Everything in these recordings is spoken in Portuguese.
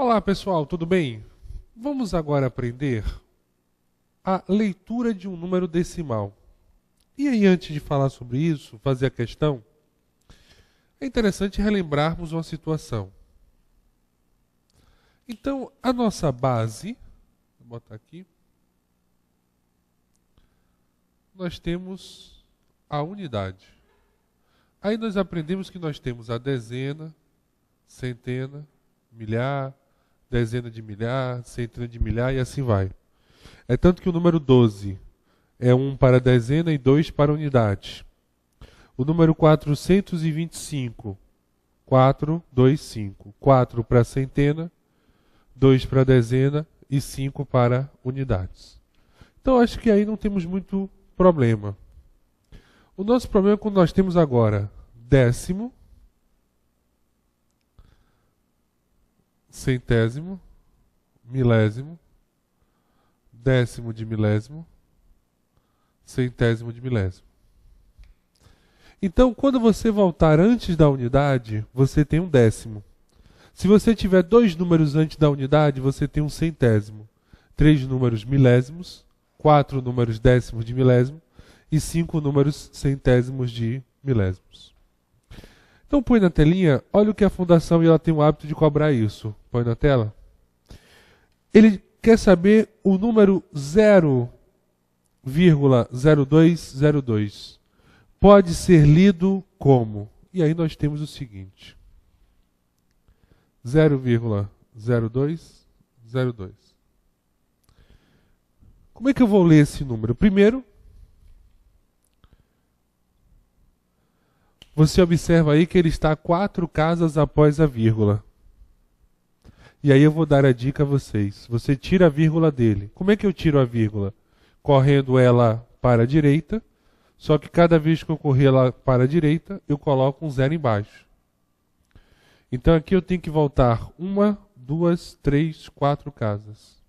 Olá pessoal, tudo bem? Vamos agora aprender a leitura de um número decimal. E aí, antes de falar sobre isso, fazer a questão, é interessante relembrarmos uma situação. Então, a nossa base, vou botar aqui, nós temos a unidade. Aí nós aprendemos que nós temos a dezena, centena, milhar, dezena de milhar, centena de milhar e assim vai. É tanto que o número 12 é 1 para a dezena e 2 para a unidade. O número 425, 4, 2, 5. 4 para a centena, 2 para a dezena e 5 para unidades. Então acho que aí não temos muito problema. O nosso problema é quando nós temos agora décimo, centésimo, milésimo, décimo de milésimo, centésimo de milésimo. Então, quando você voltar antes da unidade, você tem um décimo. Se você tiver dois números antes da unidade, você tem um centésimo. 3 números milésimos, 4 números décimos de milésimo e 5 números centésimos de milésimos. Então põe na telinha, olha o que a Fundação ela tem o hábito de cobrar isso. Põe na tela. Ele quer saber o número 0,0202. Pode ser lido como? E aí nós temos o seguinte. 0,0202. Como é que eu vou ler esse número? Primeiro, você observa aí que ele está 4 casas após a vírgula. E aí eu vou dar a dica a vocês. Você tira a vírgula dele. Como é que eu tiro a vírgula? Correndo ela para a direita, só que cada vez que eu correr ela para a direita, eu coloco um 0 embaixo. Então aqui eu tenho que voltar 1, 2, 3, 4 casas.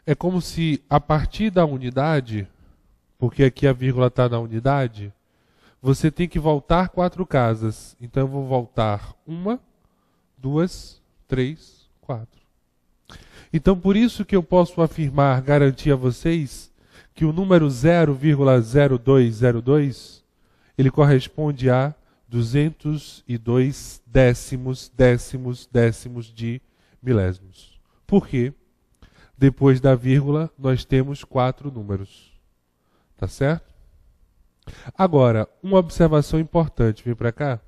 É como se a partir da unidade, porque aqui a vírgula está na unidade, você tem que voltar 4 casas. Então eu vou voltar 1, 2, 3, 4. Então por isso que eu posso afirmar, garantir a vocês, que o número 0,0202, ele corresponde a 202 décimos de milésimos. Por quê? Depois da vírgula, nós temos 4 números. Tá certo? Agora, uma observação importante. Vem para cá.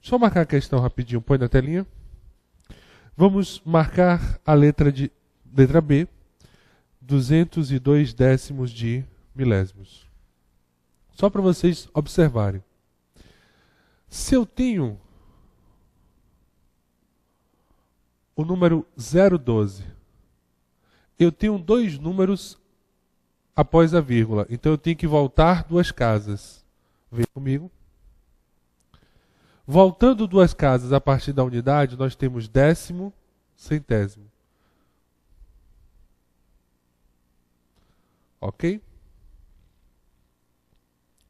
Só marcar a questão rapidinho. Põe na telinha. Vamos marcar a letra B. 202 décimos de milésimos. Só para vocês observarem. Se eu tenho o número 012, eu tenho 2 números após a vírgula. Então eu tenho que voltar 2 casas. Vem comigo. Voltando 2 casas a partir da unidade, nós temos décimo, centésimo. Ok?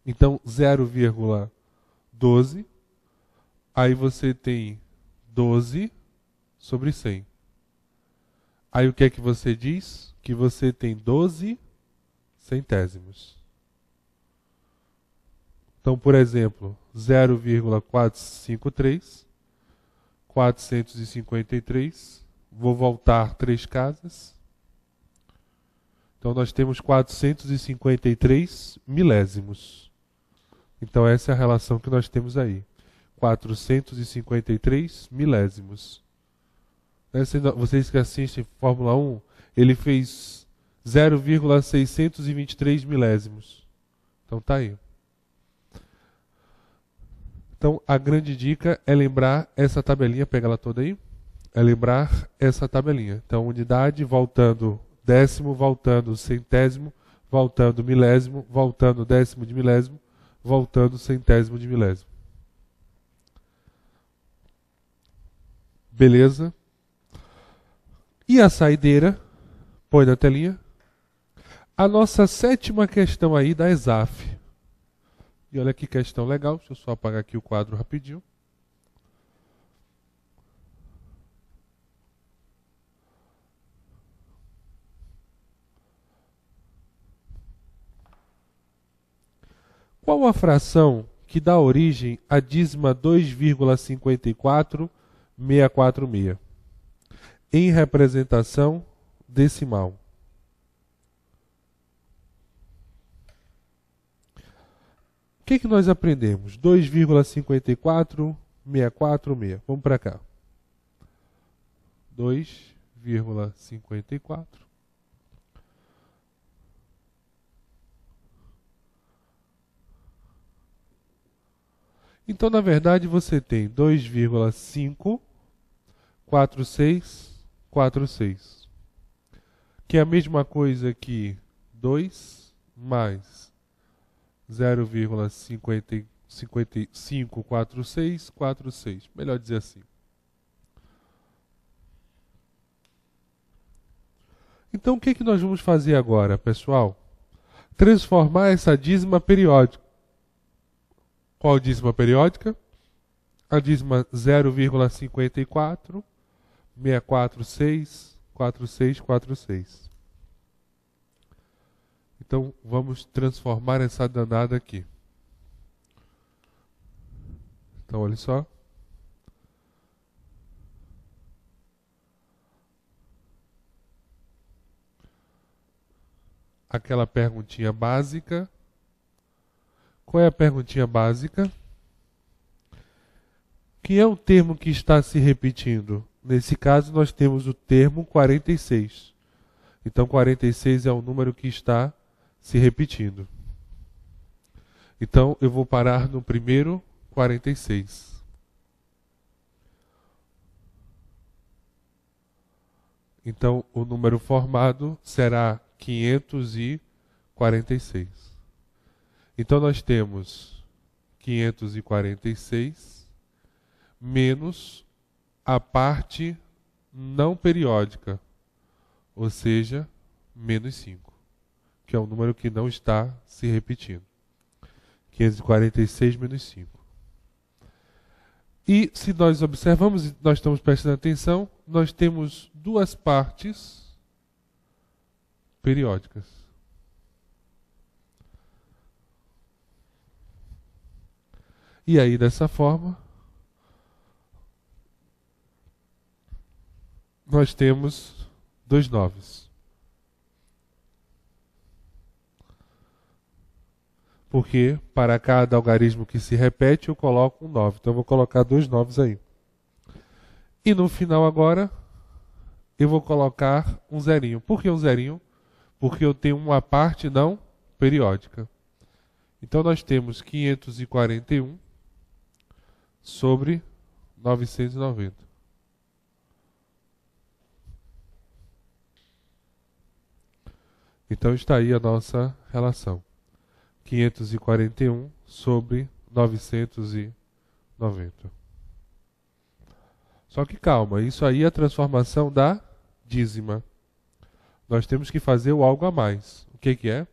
Então 0,12. Aí você tem 12 sobre 100. Aí o que é que você diz? Que você tem 12 centésimos. Então, por exemplo, 0,453, 453, vou voltar 3 casas. Então, nós temos 453 milésimos. Então, essa é a relação que nós temos aí. 453 milésimos. Vocês que assistem Fórmula 1, ele fez 0,623 milésimos. Então tá aí. Então a grande dica é lembrar essa tabelinha, pega ela toda aí. É lembrar essa tabelinha. Então unidade, voltando décimo, voltando centésimo, voltando milésimo, voltando décimo de milésimo, voltando centésimo de milésimo. Beleza? E a saideira, põe na telinha. A nossa 7ª questão aí da ESAF. E olha que questão legal, deixa eu só apagar aqui o quadro rapidinho. Qual a fração que dá origem à dízima 2,54646 em representação decimal? O que nós aprendemos? 2,54646. Vamos para cá. 2,54. Então, na verdade, você tem 2,54646, que é a mesma coisa que 2 mais 0,554646. Melhor dizer assim. Então, o que nós vamos fazer agora, pessoal? Transformar essa dízima periódica. Qual dízima periódica? A dízima 0,546464646. Então, vamos transformar essa danada aqui. Então, olha só. Aquela perguntinha básica. Qual é a perguntinha básica? Que é o termo que está se repetindo? Nesse caso, nós temos o termo 46. Então, 46 é o número que está se repetindo. Então, eu vou parar no primeiro 46. Então, o número formado será 546. Então, nós temos 546 menos a parte não periódica, ou seja, menos 5, que é um número que não está se repetindo. 546 menos 5. E se nós observamos, e nós estamos prestando atenção, nós temos duas partes periódicas. E aí, dessa forma, nós temos 2 noves. Porque para cada algarismo que se repete, eu coloco um 9. Então, eu vou colocar 2 noves aí. E no final agora, eu vou colocar um zerinho. Por que um zerinho? Porque eu tenho uma parte não periódica. Então, nós temos 541 sobre 990. Então, está aí a nossa relação. 541 sobre 990. Só que calma, isso aí é a transformação da dízima. Nós temos que fazer o algo a mais. O que é?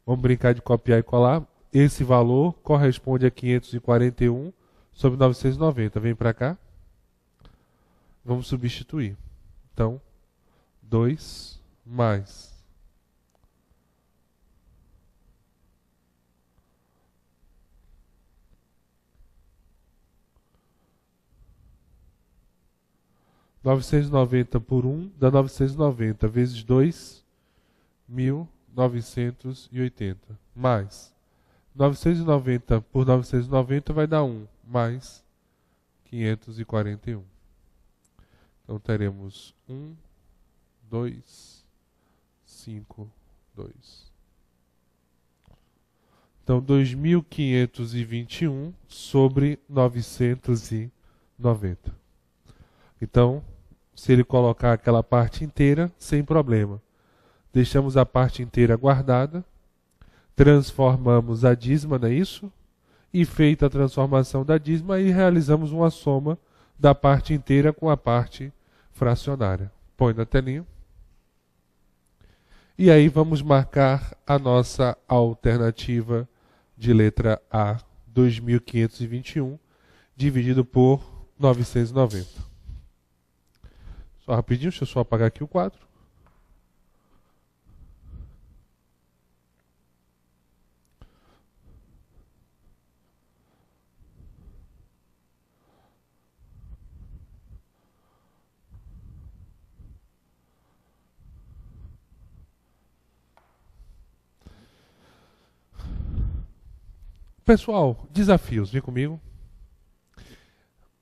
Vamos brincar de copiar e colar. Esse valor corresponde a 541 sobre 990. Vem para cá. Vamos substituir. Então, 2 mais 990 por 1 dá 990 vezes 2, 1.980. Mais 990 por 990 vai dar 1, mais 541. Então teremos 1, 2, 5, 2. Então 2.521 sobre 990. Então, se ele colocar aquela parte inteira, sem problema. Deixamos a parte inteira guardada, transformamos a dízima, não é isso? E feita a transformação da dízima, aí realizamos uma soma da parte inteira com a parte fracionária. Põe na telinha. E aí vamos marcar a nossa alternativa de letra A, 2.521, dividido por 990. Só rapidinho, deixa eu só apagar aqui o quadro. Pessoal, desafios, vem comigo.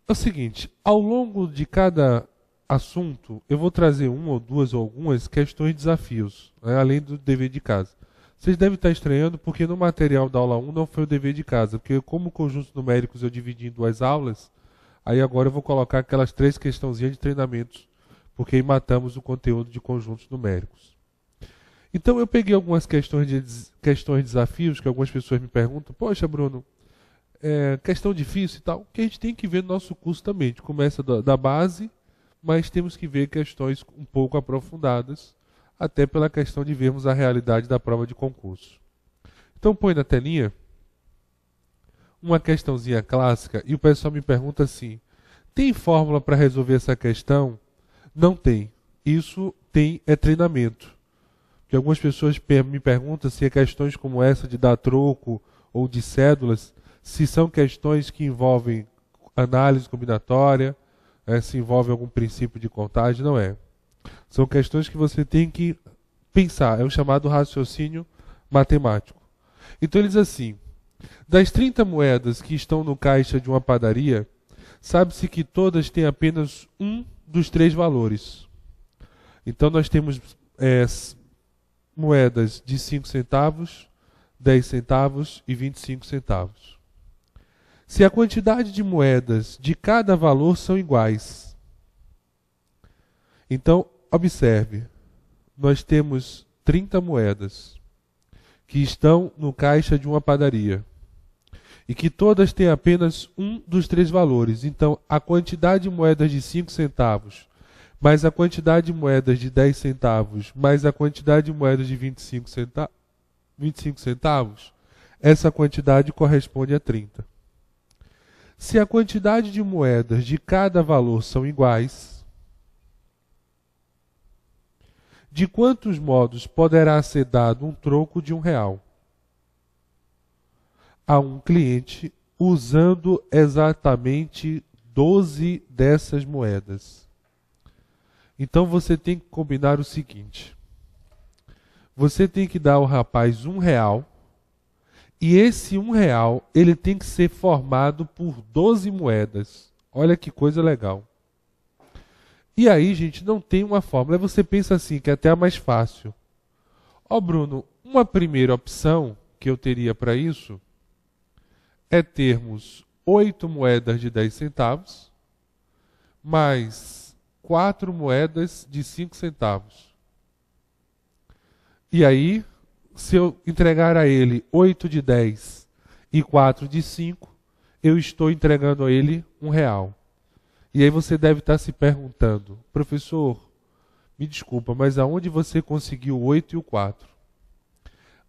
É o seguinte, ao longo de cada assunto, eu vou trazer uma ou duas ou algumas questões e desafios, né, além do dever de casa. Vocês devem estar estranhando porque no material da aula 1 não foi o dever de casa, porque como conjuntos numéricos eu dividi em 2 aulas, aí agora eu vou colocar aquelas 3 questãozinhas de treinamentos, porque aí matamos o conteúdo de conjuntos numéricos. Então eu peguei algumas questões de desafios que algumas pessoas me perguntam, poxa Bruno, questão difícil e tal, que a gente tem que ver no nosso curso também. A gente começa da base, mas temos que ver questões um pouco aprofundadas, até pela questão de vermos a realidade da prova de concurso. Então põe na telinha uma questãozinha clássica e o pessoal me pergunta assim, tem fórmula para resolver essa questão? Não tem. Isso é treinamento. Porque algumas pessoas me perguntam se questões como essa de dar troco ou de cédulas, se são questões que envolvem análise combinatória, se envolve algum princípio de contagem, não é. São questões que você tem que pensar, é o chamado raciocínio matemático. Então ele diz assim, das 30 moedas que estão no caixa de uma padaria, sabe-se que todas têm apenas um dos 3 valores. Então nós temos moedas de 5 centavos, 10 centavos e 25 centavos. Se a quantidade de moedas de cada valor são iguais, então observe, nós temos 30 moedas que estão no caixa de uma padaria e que todas têm apenas um dos 3 valores. Então a quantidade de moedas de 5 centavos mais a quantidade de moedas de 10 centavos, mais a quantidade de moedas de 25 centavos, essa quantidade corresponde a 30. Se a quantidade de moedas de cada valor são iguais, de quantos modos poderá ser dado um troco de R$1 a um cliente usando exatamente 12 dessas moedas? Então você tem que combinar o seguinte, você tem que dar ao rapaz R$1 e esse R$1 ele tem que ser formado por 12 moedas. Olha que coisa legal. E aí, gente, não tem uma fórmula. Aí você pensa assim, que é até a mais fácil. Ó, Bruno, uma primeira opção que eu teria para isso é termos 8 moedas de 10 centavos mais 4 moedas de 5 centavos. E aí, se eu entregar a ele 8 de 10 e 4 de 5, eu estou entregando a ele R$1. E aí você deve estar se perguntando, professor, me desculpa, mas aonde você conseguiu o 8 e o 4?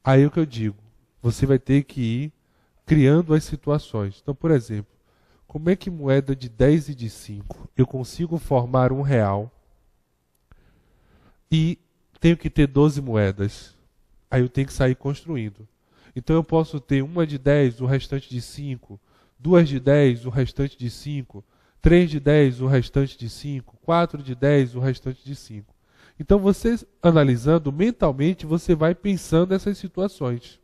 Aí é o que eu digo, você vai ter que ir criando as situações. Então, por exemplo, como é que moeda de 10 e de 5 eu consigo formar R$1 e tenho que ter 12 moedas? Aí eu tenho que sair construindo. Então eu posso ter uma de 10, o restante de 5, 2 de 10, o restante de 5, 3 de 10, o restante de 5, 4 de 10, o restante de 5. Então você, analisando mentalmente, você vai pensando nessas situações.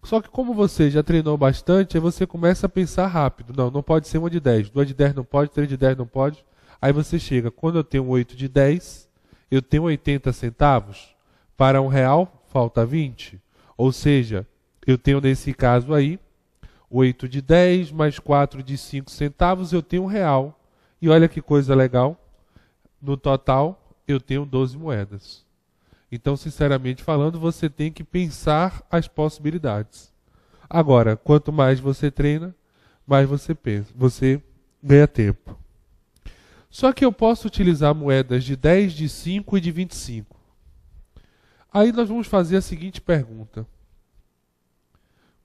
Só que como você já treinou bastante, aí você começa a pensar rápido. Não, não pode ser uma de 10, 2 de 10 não pode, 3 de 10 não pode. Aí você chega, quando eu tenho 8 de 10, eu tenho 80 centavos. Para R$1, falta 20. Ou seja, eu tenho nesse caso aí, 8 de 10 mais 4 de 5 centavos, eu tenho R$1. E olha que coisa legal, no total eu tenho 12 moedas. Então, sinceramente falando, você tem que pensar as possibilidades. Agora, quanto mais você treina, mais você pensa, você ganha tempo. Só que eu posso utilizar moedas de 10, de 5 e de 25. Aí nós vamos fazer a seguinte pergunta.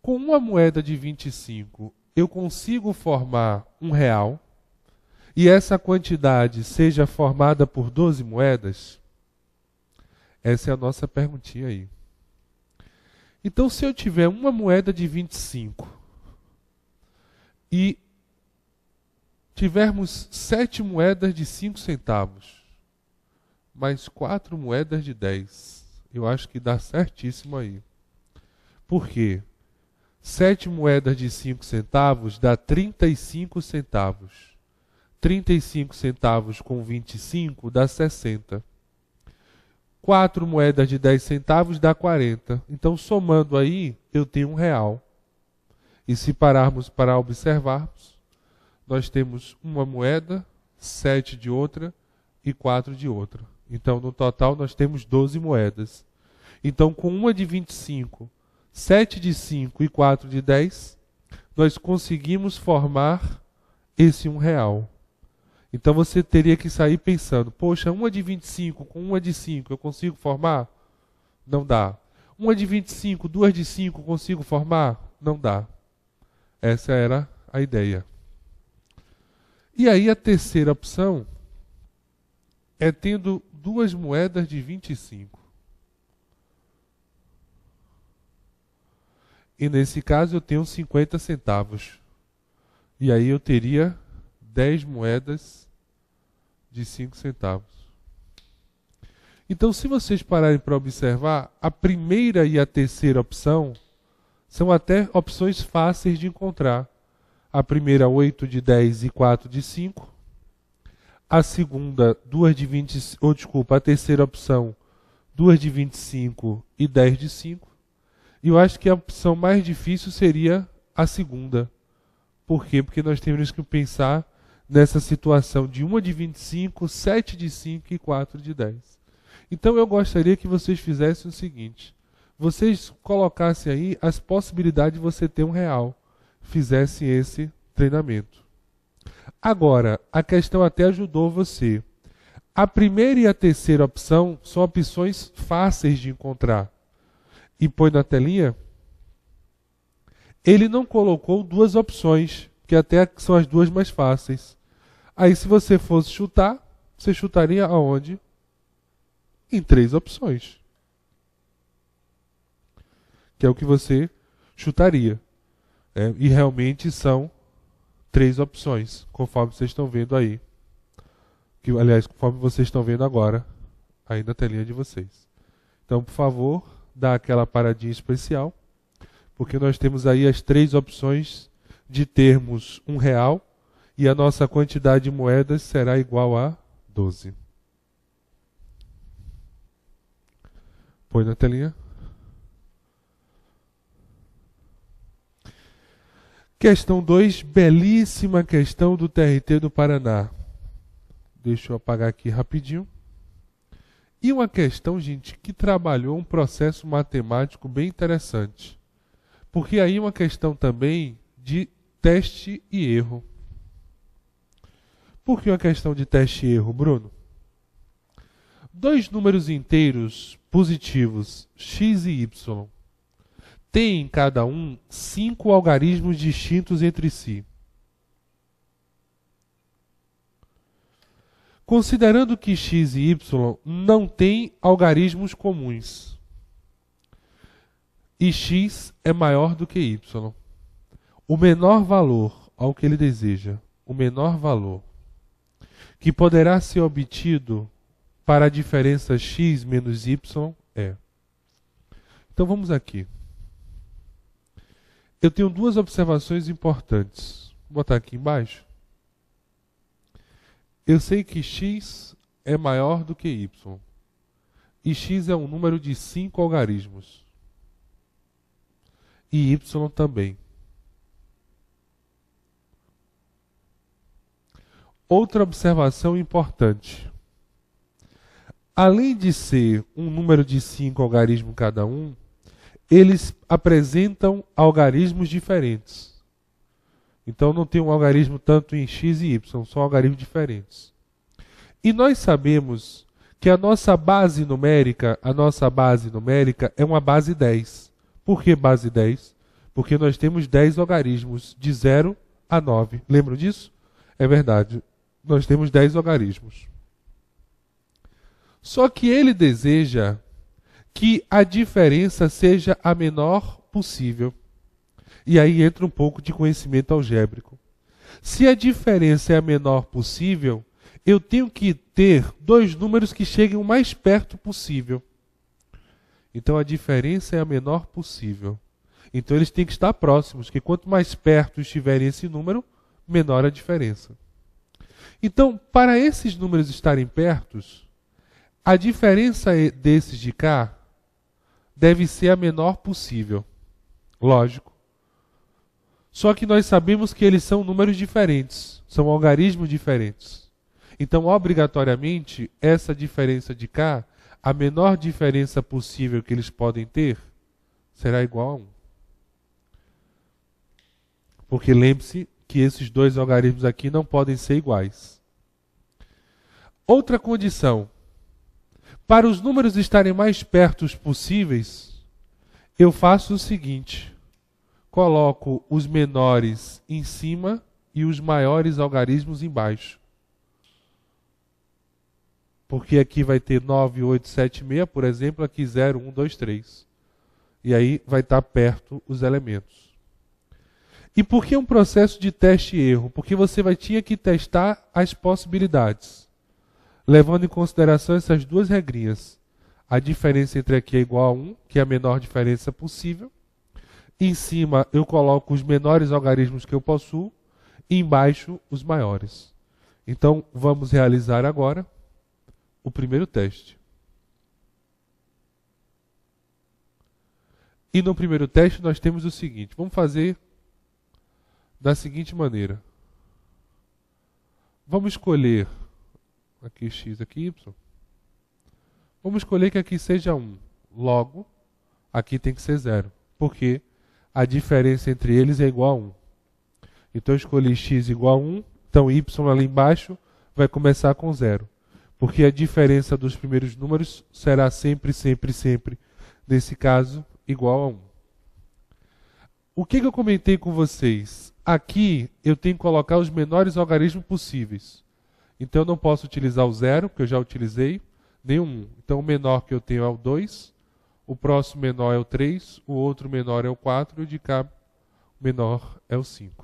Com uma moeda de 25, eu consigo formar R$1 e essa quantidade seja formada por 12 moedas? Essa é a nossa perguntinha aí. Então, se eu tiver uma moeda de 25 e tivermos 7 moedas de 5 centavos, mais 4 moedas de 10, eu acho que dá certíssimo aí. Por quê? 7 moedas de 5 centavos dá 35 centavos. 35 centavos com 25 dá 60. 4 moedas de 10 centavos dá 40. Então, somando aí, eu tenho R$1. E se pararmos para observarmos, nós temos uma moeda, 7 de outra e 4 de outra. Então, no total, nós temos 12 moedas. Então, com uma de 25, 7 de 5 e 4 de 10, nós conseguimos formar esse R$1. Então você teria que sair pensando, poxa, uma de 25 com uma de 5 eu consigo formar? Não dá. Uma de 25, 2 de 5 consigo formar? Não dá. Essa era a ideia. E aí a terceira opção é tendo 2 moedas de 25. E nesse caso eu tenho 50 centavos. E aí eu teria 10 moedas de 5 centavos. Então, se vocês pararem para observar, a primeira e a terceira opção são até opções fáceis de encontrar. A primeira, 8 de 10 e 4 de 5. A segunda, 2 de 20, a terceira opção, 2 de 25 e 10 de 5. E eu acho que a opção mais difícil seria a segunda. Por quê? Porque nós temos que pensar nessa situação de 1 de 25, 7 de 5 e 4 de 10. Então eu gostaria que vocês fizessem o seguinte. Vocês colocassem aí as possibilidades de você ter R$1. Fizessem esse treinamento. Agora, a questão até ajudou você. A primeira e a terceira opção são opções fáceis de encontrar. E põe na telinha. Ele não colocou 2 opções, que até são as 2 mais fáceis. Aí se você fosse chutar, você chutaria aonde? Em 3 opções. Que é o que você chutaria. E realmente são 3 opções, conforme vocês estão vendo aí. Aliás, conforme vocês estão vendo agora, aí na telinha de vocês. Então, por favor, dá aquela paradinha especial, porque nós temos aí as 3 opções de termos R$1 e a nossa quantidade de moedas será igual a 12. Põe na telinha. Questão 2, belíssima questão do TRT do Paraná. Deixa eu apagar aqui rapidinho. E uma questão, gente, que trabalhou um processo matemático bem interessante. Porque aí uma questão também de teste e erro. Por que uma questão de teste e erro, Bruno? 2 números inteiros positivos, x e y, têm em cada um 5 algarismos distintos entre si. Considerando que x e y não têm algarismos comuns, e x é maior do que y, o menor valor ao que ele deseja, o menor valor que poderá ser obtido para a diferença x menos y é. Então vamos aqui. Eu tenho 2 observações importantes. Vou botar aqui embaixo. Eu sei que x é maior do que y. E x é um número de 5 algarismos. E y também. Outra observação importante. Além de ser um número de 5 algarismos cada um, eles apresentam algarismos diferentes. Então não tem um algarismo tanto em x e y, são algarismos diferentes. E nós sabemos que a nossa base numérica é uma base 10. Por que base 10? Porque nós temos 10 algarismos, de 0 a 9. Lembram disso? É verdade. Nós temos 10 algarismos. Só que ele deseja que a diferença seja a menor possível. E aí entra um pouco de conhecimento algébrico. Se a diferença é a menor possível, eu tenho que ter 2 números que cheguem o mais perto possível. Então a diferença é a menor possível. Então eles têm que estar próximos, que quanto mais perto estiverem esse número, menor a diferença. Então, para esses números estarem pertos, a diferença desses de cá deve ser a menor possível. Lógico. Só que nós sabemos que eles são números diferentes, são algarismos diferentes. Então, obrigatoriamente, essa diferença de cá, a menor diferença possível que eles podem ter, será igual a 1. Porque lembre-se que esses dois algarismos aqui não podem ser iguais. Outra condição. Para os números estarem mais perto possíveis, eu faço o seguinte. Coloco os menores em cima e os maiores algarismos embaixo. Porque aqui vai ter 9, 8, 7, 6, por exemplo, aqui 0, 1, 2, 3. E aí vai estar perto os elementos. E por que um processo de teste e erro? Porque você tinha que testar as possibilidades, levando em consideração essas duas regrinhas. A diferença entre aqui é igual a 1, que é a menor diferença possível. Em cima eu coloco os menores algarismos que eu possuo, e embaixo os maiores. Então vamos realizar agora o primeiro teste. E no primeiro teste nós temos o seguinte, vamos fazer da seguinte maneira. Vamos escolher, aqui x, aqui y. Vamos escolher que aqui seja 1. Logo, aqui tem que ser 0. Porque a diferença entre eles é igual a 1. Então eu escolhi x igual a 1, então y ali embaixo vai começar com 0. Porque a diferença dos primeiros números será sempre, nesse caso, igual a 1. O que eu comentei com vocês? Aqui eu tenho que colocar os menores algarismos possíveis. Então eu não posso utilizar o 0, porque eu já utilizei, nem o 1. Então o menor que eu tenho é o 2, o próximo menor é o 3, o outro menor é o 4 e o de cá menor é o 5.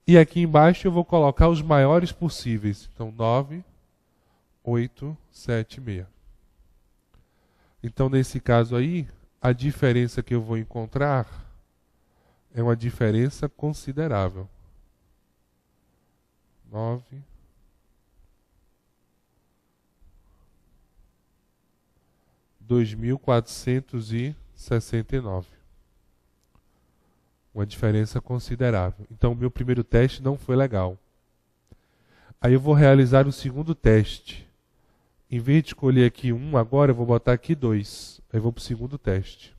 E aqui embaixo eu vou colocar os maiores possíveis. Então 9, 8, 7, 6. Então nesse caso aí, a diferença que eu vou encontrar é uma diferença considerável. 9, 2.469. Uma diferença considerável. Então o meu primeiro teste não foi legal. Aí eu vou realizar o segundo teste. Em vez de escolher aqui 1, agora eu vou botar aqui 2. Aí eu vou para o segundo teste.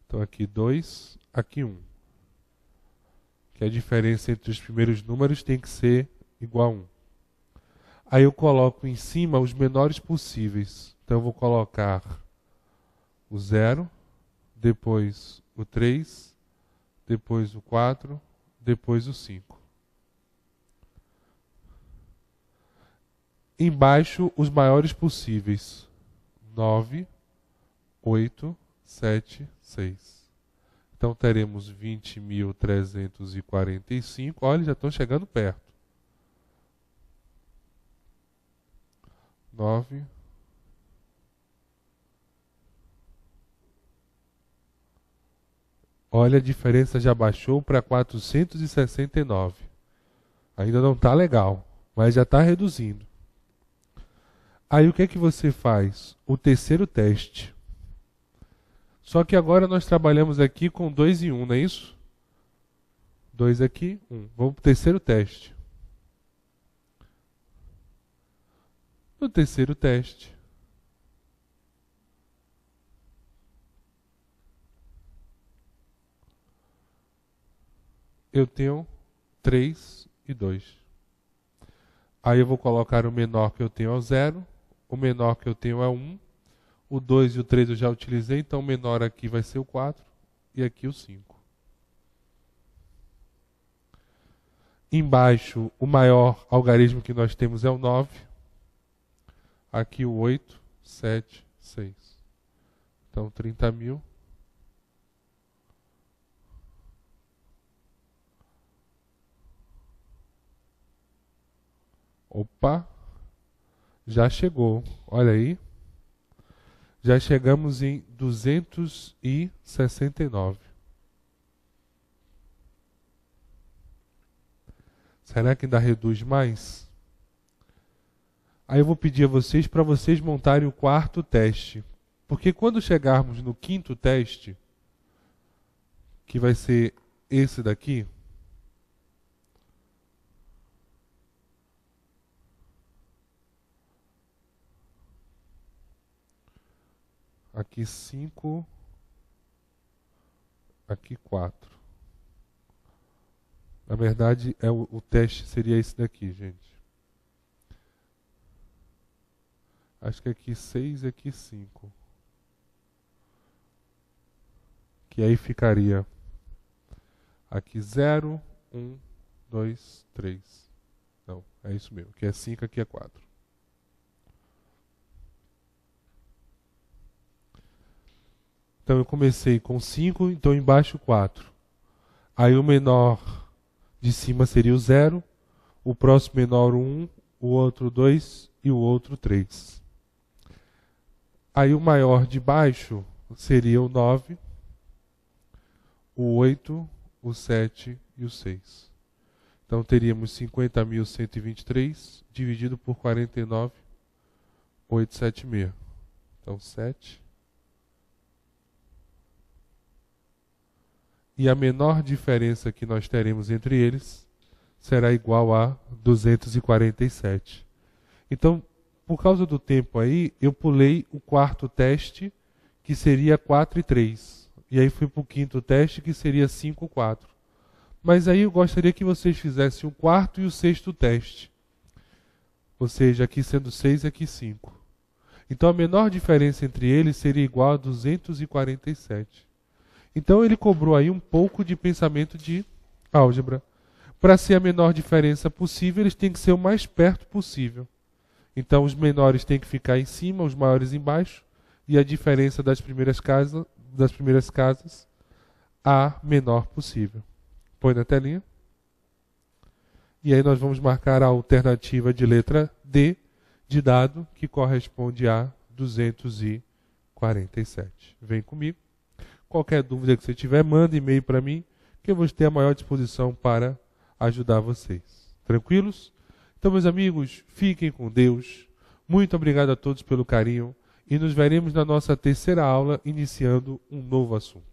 Então aqui 2, aqui 1. Que a diferença entre os primeiros números tem que ser igual a 1. Aí eu coloco em cima os menores possíveis. Então eu vou colocar o 0, depois o 3, depois o 4, depois o 5. Embaixo os maiores possíveis. 9, 8, 7, 6. Então teremos 20.345. Olha, já estão chegando perto. 9. Olha, a diferença já baixou para 469. Ainda não está legal, mas já está reduzindo. Aí o que é que você faz? O terceiro teste. Só que agora nós trabalhamos aqui com 2 e 1, não é isso? 2 aqui, 1. Vamos para o terceiro teste. No terceiro teste, eu tenho 3 e 2. Aí eu vou colocar o menor que eu tenho ao 0, o menor que eu tenho é 1, o 2 e o 3 eu já utilizei, então o menor aqui vai ser o 4 e aqui o 5. Embaixo, o maior algarismo que nós temos é o 9. Aqui o 8, 7, 6. Então 30.000. Opa, já chegou. Olha aí. Já chegamos em 269. Será que ainda reduz mais? Aí eu vou pedir a vocês para vocês montarem o quarto teste. Porque quando chegarmos no quinto teste, que vai ser esse daqui, aqui 5, aqui 4. Na verdade, o teste seria esse daqui, gente. Acho que aqui 6 e aqui 5. Que aí ficaria aqui 0, 1, 2, 3. Não, é isso mesmo. Aqui é 5, aqui é 4. Então eu comecei com 5, então embaixo 4. Aí o menor de cima seria o 0, o próximo menor o 1, o outro 2 e o outro 3. Aí o maior de baixo seria o 9, o 8, o 7 e o 6. Então teríamos 50.123 dividido por 49,876. Então 7. E a menor diferença que nós teremos entre eles será igual a 247. Então, por causa do tempo aí, eu pulei o quarto teste, que seria 4 e 3. E aí fui para o quinto teste, que seria 5 e 4. Mas aí eu gostaria que vocês fizessem o quarto e o sexto teste. Ou seja, aqui sendo 6 e aqui 5. Então a menor diferença entre eles seria igual a 247. Então ele cobrou aí um pouco de pensamento de álgebra. Para ser a menor diferença possível, eles têm que ser o mais perto possível. Então os menores têm que ficar em cima, os maiores embaixo, e a diferença das primeiras casas a menor possível. Põe na telinha. E aí nós vamos marcar a alternativa de letra D de dado, que corresponde a 247. Vem comigo. Qualquer dúvida que você tiver, manda e-mail para mim, que eu vou ter a maior disposição para ajudar vocês. Tranquilos? Então, meus amigos, fiquem com Deus. Muito obrigado a todos pelo carinho e nos veremos na nossa terceira aula, iniciando um novo assunto.